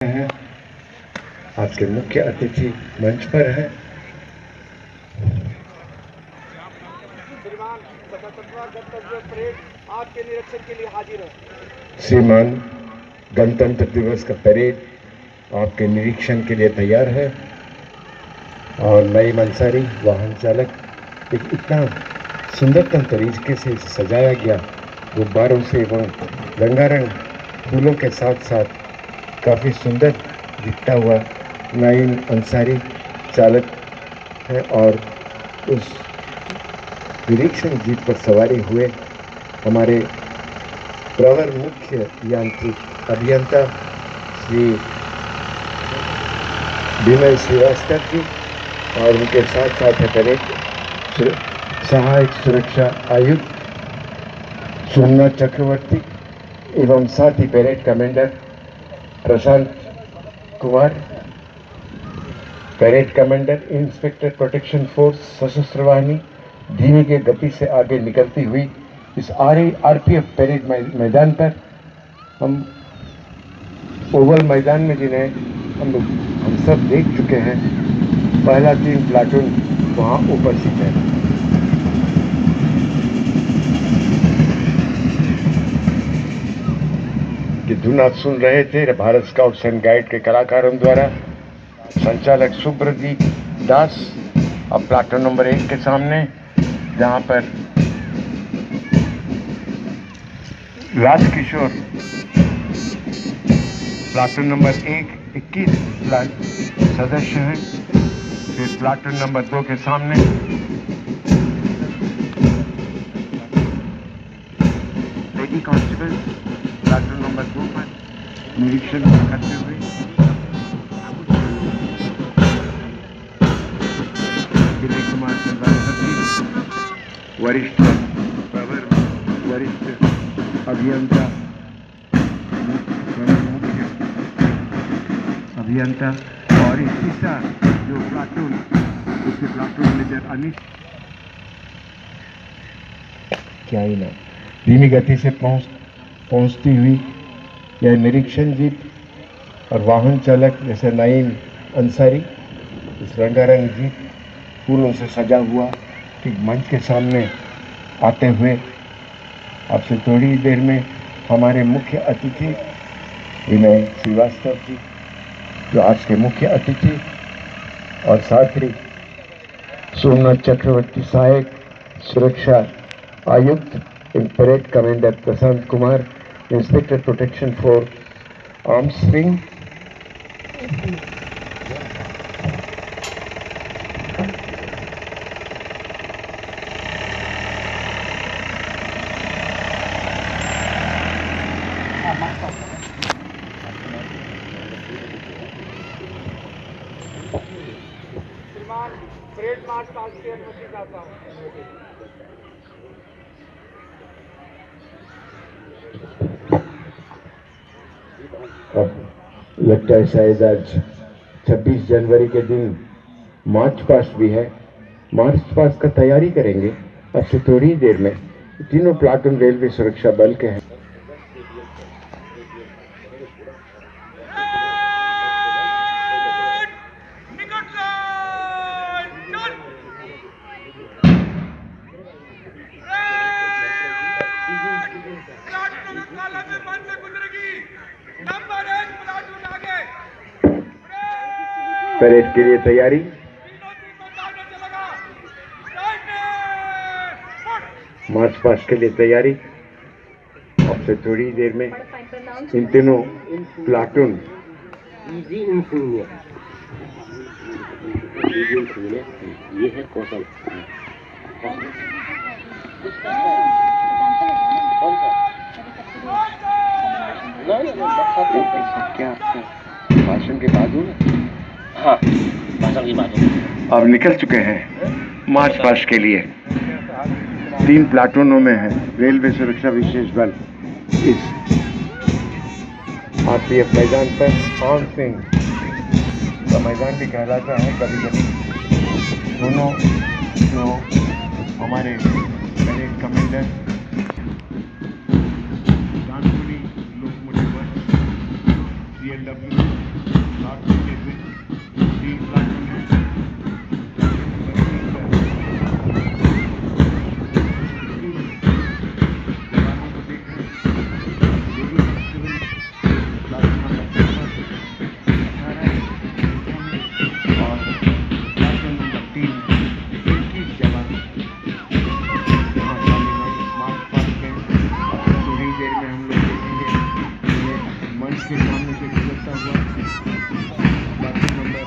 हैं। आपके मुख्य अतिथि मंच पर हैं। श्रीमान 77वां गणतंत्र परेड आपके निरीक्षण के लिए हाजिर है। श्रीमान गणतंत्र दिवस का परेड आपके निरीक्षण के लिए तैयार है और नईम अंसारी वाहन चालक एक इतना सुंदरतम तरीके से सजाया गया गुब्बारों से एवं रंगारंग फूलों के साथ साथ काफ़ी सुंदर दिखता हुआ नईम अंसारी चालक है और उस निरीक्षण जीप पर सवारी हुए हमारे प्रवर मुख्य यांत्रिक अभियंता श्री विनय श्रीवास्तव जी और उनके साथ साथ परेड सहायक सुरक्षा आयुक्त सोमनाथ चक्रवर्ती एवं साथ ही parade commander Prashant Kumar, parade commander inspector protection force सशस्त्र वाहिनी धीमी के गति से आगे निकलती हुई इस आरपीएफ परेड मैदान पर हम ओवल मैदान में जिन्हें हम सब देख चुके हैं। पहला 3 प्लाटून वहाँ उपस्थित है। कि धुन आप सुन रहे थे भारत स्काउट्स एंड गाइड के कलाकारों द्वारा संचालक सुब्रजीत दास अब प्लाटून नंबर 1 के सामने, जहां पर राजकिशोर प्लाटून नंबर 21 सदस्य हैं। फिर प्लाटून नंबर 2 के सामने लेडी कांस्टेबल प्लाटून नंबर 2 पर निरीक्षण करते हुए विनय कुमार वरिष्ठ प्रवर वरिष्ठ अभियंता मुख्य अभियंता और तीसरा जो प्लाटून उसके प्लाटून मेजर अनिश क्या ही ना धीमी गति से पहुंचती हुई यह निरीक्षण जीप और वाहन चालक जैसे नईम अंसारी इस रंगारंग जीप फूलों से सजा हुआ ठीक मंच के सामने आते हुए आपसे थोड़ी देर में हमारे मुख्य अतिथि विनय श्रीवास्तव जी जो आज के मुख्य अतिथि और साथ ही सोमनाथ चक्रवर्ती सहायक सुरक्षा आयुक्त parade commander Prashant Kumar inspector protection for arms wing श्रीमान परेड मार्च पास की अनुमति चाहता हूँ। अब लगता है शायद आज 26 जनवरी के दिन मार्च पास्ट भी है। मार्च पास्ट का तैयारी करेंगे। अब से थोड़ी देर में तीनों प्लाटून रेलवे सुरक्षा बल के हैं। परेड के लिए तैयारी, मार्च पास्ट के लिए तैयारी। अब से थोड़ी देर में इन तीनों प्लाटून ये है कौशल क्या भाषण के बाद हो ना? हाँ भाषण की बात है। अब निकल चुके हैं मार्च पास्ट के लिए। 3 प्लाटूनों में है रेलवे सुरक्षा विशेष बल। इस आरपीएफ मैदान पर आर्म सिंह का मैदान भी कहलाता है कभी कभी। दोनों जो हमारे parade commander locomotive CLW start करते हुए 3 प्लाटून है। जवानों को देख रहे हैं, लेडी कांस्टेबल प्लाटून नंबर 18 और प्लाटून नंबर 3 21 जवान यहाँ शालीमार मार्च पास्ट में। थोड़ी देर में हम लोग देखेंगे ये मंच के सामने से गुजरता हुआ प्लाटून नंबर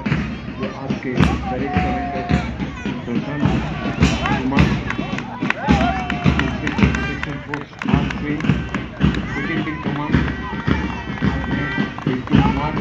जो आपके parade commander Pradhan Kumar protection force arm wing second in command Kumar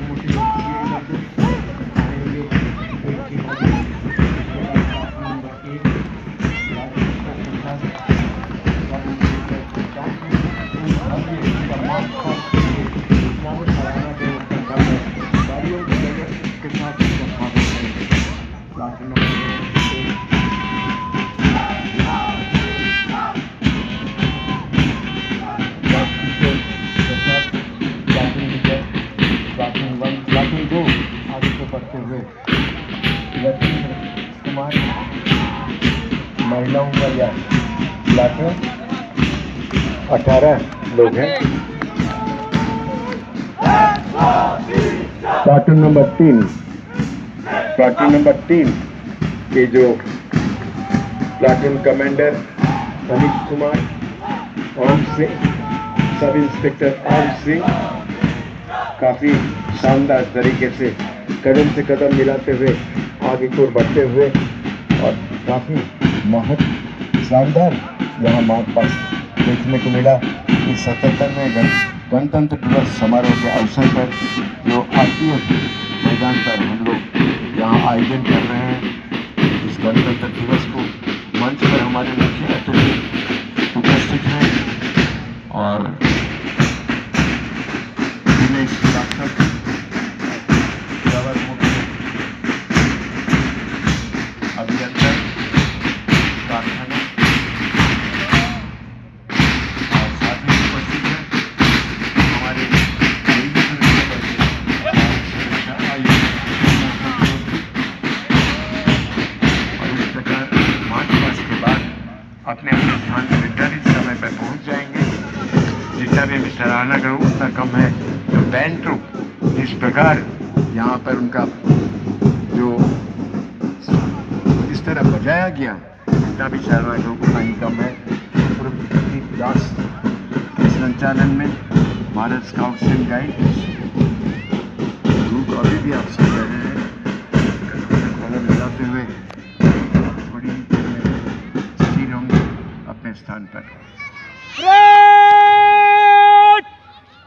motive आएंगे एक के बाद नंबर 1 आगे को बढ़ते हुए यतीन्द्र कुमार महिलाओं का यह प्लाटून 18 लोग हैं। प्लाटून नंबर 3 के जो platoon commander Anil Kumar arm Singh sub inspector आर्म सिंह काफी शानदार तरीके से कदम से कदम मिलाते हुए आगे को बढ़ते हुए और काफी शानदार यहाँ मार्च पास्ट देखने को मिला कि 77वें गणतंत्र दिवस समारोह के अवसर पर जो RPF मैदान पर हम लोग यहाँ आयोजन कर रहे हैं इस गणतंत्र दिवस को। मंच पर हमारे मुख्य अतिथि उपस्थित हैं और अभियंता कारखाना और साथ ही उपस्थित हैं हमारे सुरक्षा आयुक्त और इस प्रकार मार्च पास्ट के बाद अपने अपने स्थान पर निर्धारित समय पर पहुंच जाएंगे। जितना भी मिस्टर आना करूँ उतना कम है। तो बैंड ट्रूप इस प्रकार यहाँ पर उनका जो इस तरह बजाया गया जितना भी शर्मा ग्रुप उतना ही कम है। प्रदीप दास के संचालन में Bharat scouts and guides group अभी भी आप सुन रहे हैं कदम मिलाते हुए थोड़ी देर में स्थिर होंगे अपने स्थान पर।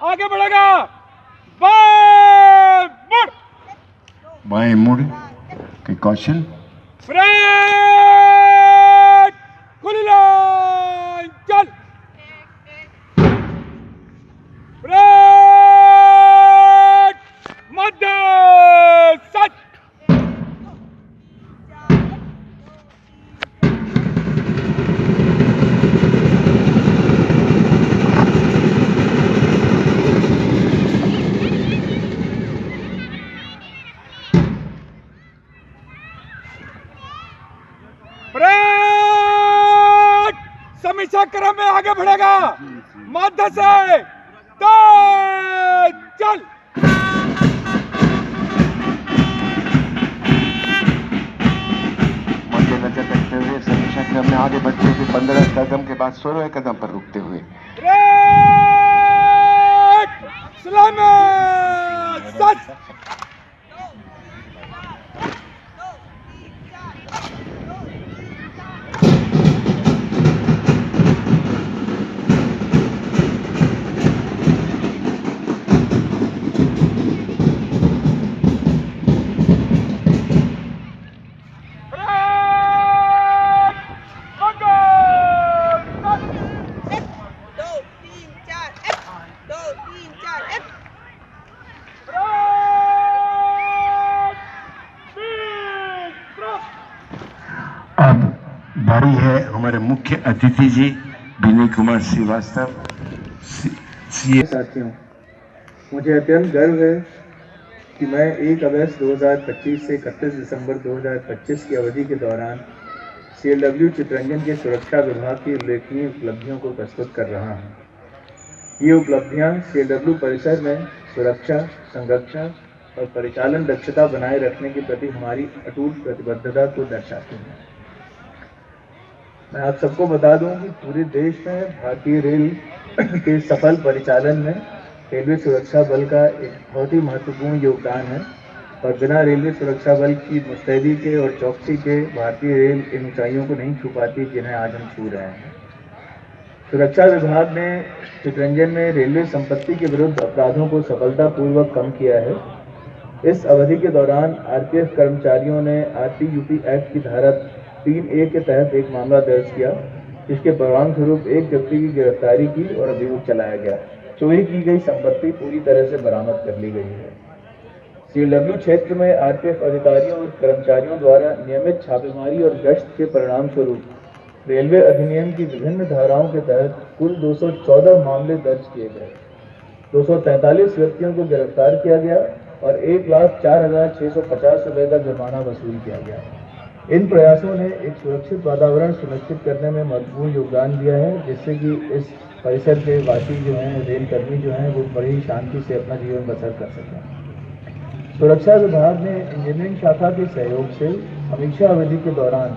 आगे बढ़ेगा बाएं मुड़ के कौशल फ्रेंड खुली लाइन चल फ्रेंड मध्य सच समीक्षा क्रम में आगे बढ़ेगा मध्य से चल मद्देनजर रखते हुए समीक्षा क्रम में आगे बढ़ते हुए 15 कदम के बाद 16वें कदम पर रुकते हुए सच अब बारी है हमारे मुख्य अतिथि जी विनय कुमार श्रीवास्तव सीए। साथियों मुझे अत्यंत गर्व है कि मैं 1 अगस्त 2025 से 31 दिसंबर 2025 की अवधि के दौरान CLW चितरंजन के सुरक्षा विभाग की उल्लेखनीय उपलब्धियों को प्रस्तुत कर रहा हूँ। ये उपलब्धियाँ CLW परिसर में सुरक्षा, संरक्षण और परिचालन दक्षता बनाए रखने के प्रति हमारी अटूट प्रतिबद्धता को दर्शाती हैं। मैं आप सबको बता दूं कि पूरे देश में भारतीय रेल के सफल परिचालन में रेलवे सुरक्षा बल का एक बहुत ही महत्वपूर्ण योगदान है और बिना रेलवे सुरक्षा बल की मुस्तैदी के और चौकसी के भारतीय रेल इन ऊंचाइयों को नहीं छू पाती जिन्हें आज हम छू रहे हैं। सुरक्षा विभाग ने चितरंजन में रेलवे संपत्ति के विरुद्ध अपराधों को सफलतापूर्वक कम किया है। इस अवधि के दौरान RPF कर्मचारियों ने RPUP एक्ट की धारा 3A के तहत एक मामला दर्ज किया, जिसके परिणाम स्वरूप एक व्यक्ति की गिरफ्तारी की और अभियोग चलाया गया। चोरी की गई संपत्ति पूरी तरह से बरामद कर ली गई है। CLW क्षेत्र में RPF अधिकारियों और कर्मचारियों द्वारा नियमित छापेमारी और गश्त के परिणाम स्वरूप रेलवे अधिनियम की विभिन्न धाराओं के तहत कुल 214 मामले दर्ज किए गए, 243 व्यक्तियों को गिरफ्तार किया गया और 1,04,650 रुपये का जुर्माना वसूल किया गया। इन प्रयासों ने एक सुरक्षित वातावरण सुनिश्चित करने में महत्वपूर्ण योगदान दिया है, जिससे कि इस परिसर के वासी जो हैं, रेलकर्मी जो हैं, वो बड़ी शांति से अपना जीवन बसर कर सकें। सुरक्षा विभाग ने इंजीनियरिंग शाखा के सहयोग से समीक्षा अवधि के दौरान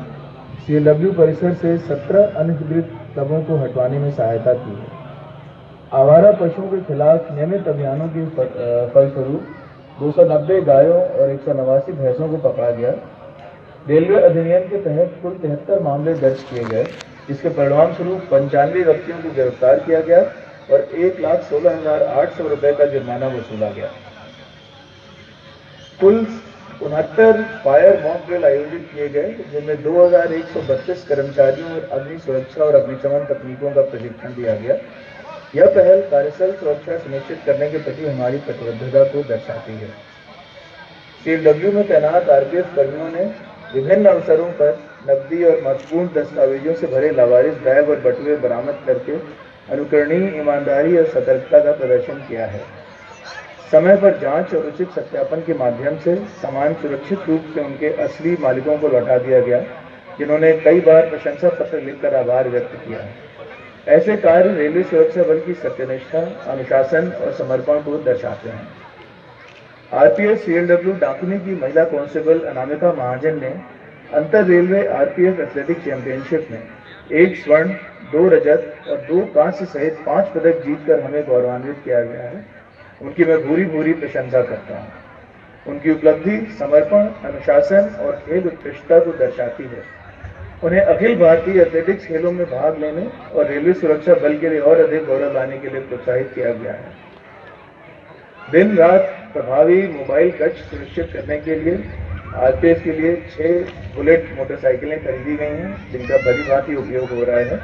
CLW परिसर से 17 अनधिकृत क्लबों को हटवाने में सहायता की है। आवारा पशुओं के खिलाफ नियमित अभियानों के फलस्वरूप 290 गायों और 189 भैंसों को पकड़ा गया। रेलवे अधिनियम के तहत कुल 73 मामले दर्ज किए गए, जिसके परिणाम स्वरूप 95 व्यक्तियों को गिरफ्तार किया गया और 1,16,800 रुपये का जुर्माना वसूला गया। कुल 69 फायर मॉक ड्रिल आयोजित किए गए, जिनमें 2,132 कर्मचारियों और अग्नि सुरक्षा और अग्निशमन तकनीकों का प्रशिक्षण दिया गया। यह पहल कार्यस्थल सुरक्षा सुनिश्चित करने के प्रति हमारी प्रतिबद्धता को दर्शाती है। CLW में तैनात RPF कर्मियों ने विभिन्न अवसरों पर नकदी और महत्वपूर्ण दस्तावेजों से भरे लावारिस बैग और बटुए बरामद करके अनुकरणीय ईमानदारी और सतर्कता का प्रदर्शन किया है। समय पर जांच और उचित सत्यापन के माध्यम से सामान सुरक्षित रूप से उनके असली मालिकों को लौटा दिया गया, जिन्होंने कई बार प्रशंसा पत्र लिखकर आभार व्यक्त किया है। ऐसे कार्य रेलवे सुरक्षा बल की सत्यनिष्ठा, अनुशासन और समर्पण को दर्शाते हैं। RPF CLW डाकुनी की महिला कांस्टेबल अनामिका महाजन ने अंतर रेलवे RPF एथलेटिक चैंपियनशिप में 1 स्वर्ण, 2 रजत और 2 कांस्य सहित 5 पदक जीतकर हमें गौरवान्वित किया गया है। उनकी मैं भूरी प्रशंसा करता हूँ। उनकी उपलब्धि समर्पण, अनुशासन और खेल उत्कृष्टता को दर्शाती है। उन्हें अखिल भारतीय एथलेटिक्स खेलों में भाग लेने और रेलवे सुरक्षा बल के लिए और अधिक गौरव लाने के लिए प्रोत्साहित किया गया है। दिन रात प्रभावी मोबाइल कक्ष सुनिश्चित करने के लिए RPF के लिए 6 बुलेट मोटरसाइकिलें खरीदी गई हैं, जिनका भलीभांति उपयोग हो रहा है।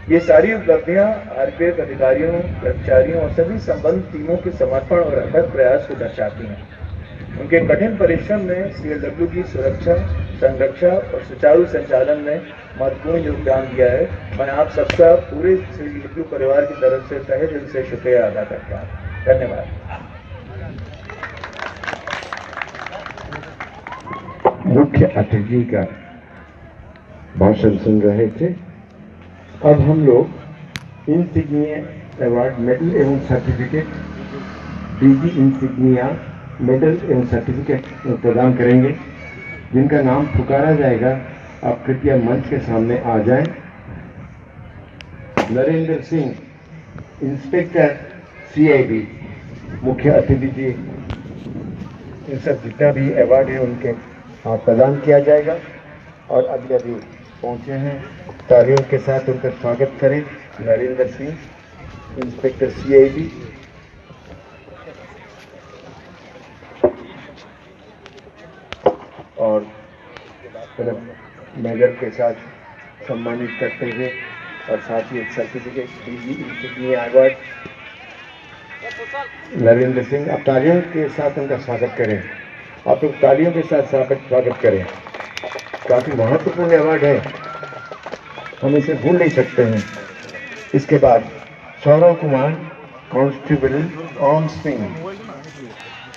ये सारी उपलब्धियां RPF अधिकारियों, कर्मचारियों और सभी संबंधित टीमों के समर्पण और अथक प्रयास को दर्शाती हैं। उनके कठिन परिश्रम ने CLW की सुरक्षा, संरक्षा और सुचारू संचालन में महत्वपूर्ण योगदान दिया है। मैं आप सबका पूरे CLW परिवार की तरफ से तहे दिल से शुक्रिया अदा करता हूँ। धन्यवाद। मुख्य अतिथि का भाषण सुन रहे थे। अब हम लोग इंसिग्निया अवार्ड, मेडल एवं सर्टिफिकेट, DG इंसिग्निया मेडल एवं सर्टिफिकेट प्रदान करेंगे, जिनका नाम पुकारा जाएगा। आप कृपया मंच के सामने आ जाएं। नरेंद्र सिंह, इंस्पेक्टर CID, मुख्य अतिथि जी। इन सब जितना भी अवार्ड है उनके प्रदान किया जाएगा। और अभी पहुंचे हैं, तालियों के साथ उनका स्वागत करें। Narendra Singh, inspector CID। और मेडल के साथ सम्मानित करते हुए और साथ ही एक certificate, DG insignia award. Narendra Singh, आप तालियों के साथ उनका स्वागत करें। आप लोग तालियों के साथ स्वागत करें। काफी महत्वपूर्ण अवार्ड है, हम इसे भूल नहीं सकते हैं। इसके बाद सौरव कुमार, कांस्टेबल आर्म सिंह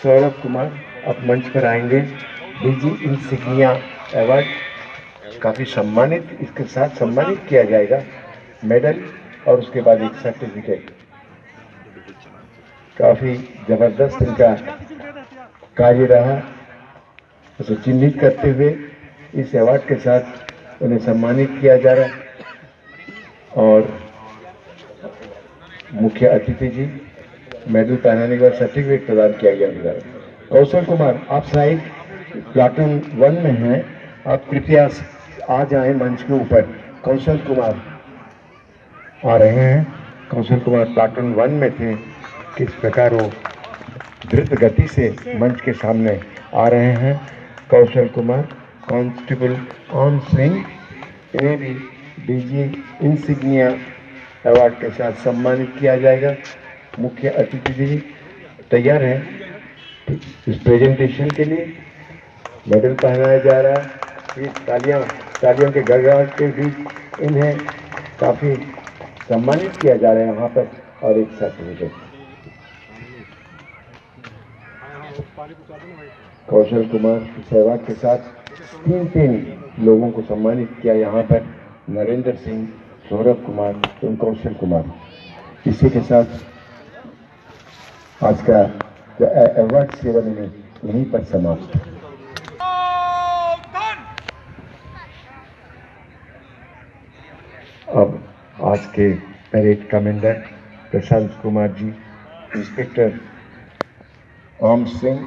सौरभ कुमार अब मंच पर आएंगे। डीजी इंसिग्निया अवार्ड काफ़ी सम्मानित, इसके साथ सम्मानित किया जाएगा मेडल और उसके बाद एक सर्टिफिकेट। काफ़ी ज़बरदस्त इनका कार्य रहा, उसे चिन्हित करते हुए इस अवार्ड के साथ उन्हें सम्मानित किया जा रहा है। और मुख्य अतिथि जी मेडल पहनाने के बाद सर्टिफिकेट प्रदान किया गया। कौशल कुमार आप साइड प्लाटून 1 में हैं, आप कृपया आ जाएं मंच के ऊपर। कौशल कुमार आ रहे हैं। कौशल कुमार प्लाटून 1 में थे। किस प्रकार वो द्रुत गति से मंच के सामने आ रहे हैं। कौशल कुमार कांस्टेबल आर्म सिंह, इन्हें भी डीजी इंसिग्निया अवार्ड के साथ सम्मानित किया जाएगा। मुख्य अतिथि जी तैयार हैं इस प्रेजेंटेशन के लिए। मेडल पहनाया जा रहा है। ये तालियों के गड़गड़ाहट के बीच इन्हें काफ़ी सम्मानित किया जा रहा है यहाँ पर, और एक सर्टिफिकेट। कौशल कुमार इस अवार्ड के साथ तीन लोगों को सम्मानित किया यहाँ पर, नरेंद्र सिंह, सौरभ कुमार एवं कौशल कुमार। इसी के साथ आज का जो अवार्ड सेरेमनी यहीं पर समाप्त है। अब आज के parade commander Prashant Kumar ji, inspector आर्म Singh,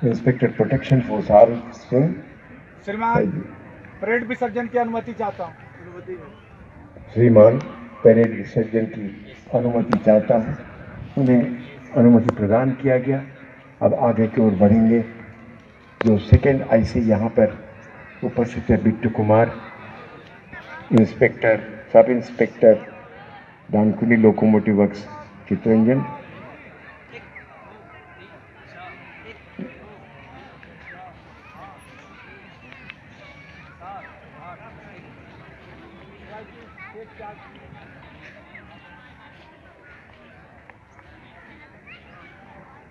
inspector protection force R Singh. श्रीमान परेड विसर्जन की अनुमति चाहता हूँ। श्रीमान परेड विसर्जन की अनुमति चाहता हूँ। उन्हें अनुमति प्रदान किया गया। अब आगे की ओर बढ़ेंगे। जो सेकंड आईसी यहाँ पर उपस्थित है Bittu Kumar, inspector sub inspector Dankuni locomotive works Chittaranjan,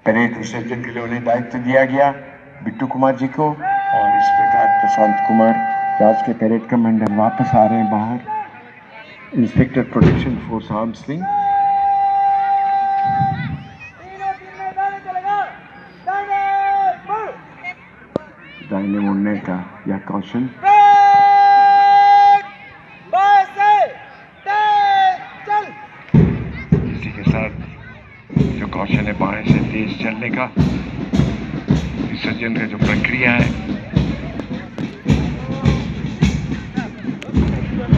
parade विसर्जन के लिए उन्हें दायित्व दिया गया बिट्टू कुमार जी को। और इस प्रकार प्रशांत कुमार राज के परेड कमांडर वापस आ रहे हैं बाहर। Inspector protection force arm Singh, दाहिने मुड़ने का यह कौशल। इसी के साथ जो कौशल है बाएं से तेज चलने का, विसर्जन का जो प्रक्रिया है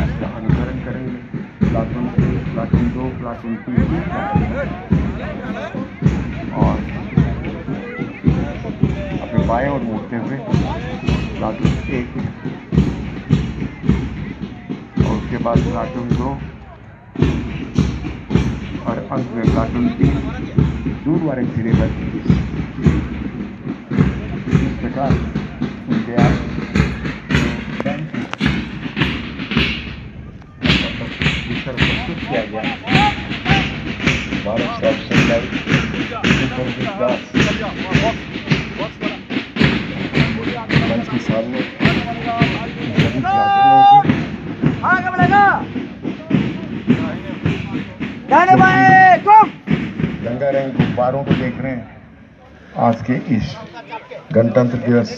इसका अनुकरण करेंगे। प्लाटून 2, प्लाटून 3 और अपने बाएं ओर मुड़ते हुए प्लाटून 1 और उसके बाद प्लाटून 2 और अंत में प्लाटून 3 दूर वाले सिरे पर। इस प्रकार उनके आप प्रस्तुत किया गया। भारत मंच के सामने रंगारंग गुब्बारों को देख रहे हैं। आज के इस गणतंत्र दिवस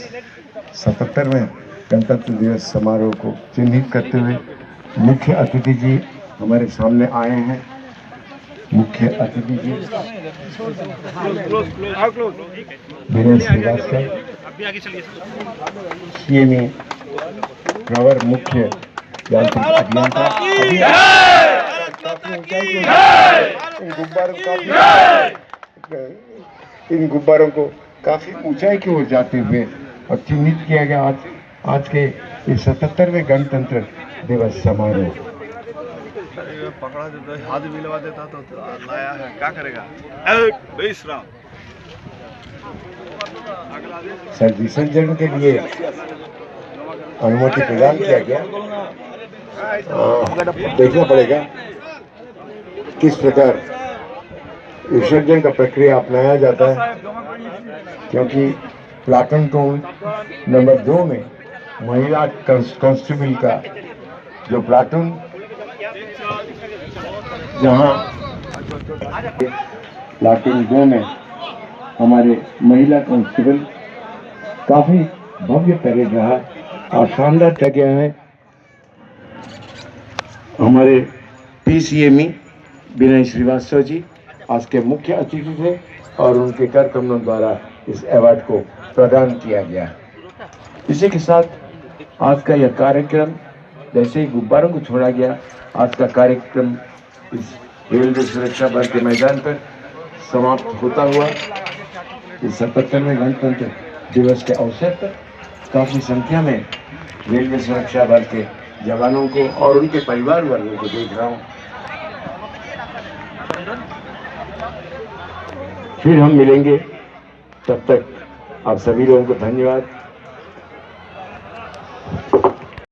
77वें गणतंत्र दिवस समारोह को चिन्हित करते हुए मुख्य अतिथि जी हमारे सामने आए हैं। मुख्य अतिथि जी वीरेंद्र श्रीवास्तव, CME प्रवर मुख्य यांत्रिक अभियंता। इन गुब्बारों को काफी ऊंचाई की ओर जाते हुए और चिन्हित किया गया आज के इस 77वें गणतंत्र दिवस समारोह। पकड़ा देता, हाथ मिलवा देता तो लाया है, क्या करेगा। सर विसर्जन के लिए अनुमति प्रदान किया गया। देखना पड़ेगा किस प्रकार विसर्जन का प्रक्रिया अपनाया जाता है, क्योंकि प्लाटून नंबर 2 में महिला कांस्टेबल का जो प्लाटून जहां प्लाटून 2 में हमारे महिला कांस्टेबल काफी भव्य परेड रहा और शानदार किया गया है। हमारे PCME विनय श्रीवास्तव जी आज के मुख्य अतिथि थे और उनके कार्यक्रमों द्वारा इस अवार्ड को प्रदान किया गया। इसी के साथ आज का यह कार्यक्रम जैसे ही गुब्बारों को छोड़ा गया, आज का कार्यक्रम इस रेलवे सुरक्षा बल के मैदान पर समाप्त होता हुआ इस 77वें गणतंत्र दिवस के अवसर पर काफी संख्या में रेलवे सुरक्षा बल के जवानों को और उनके परिवार वर्गों को देख रहा हूं। फिर हम मिलेंगे, तब तक आप सभी लोगों को धन्यवाद।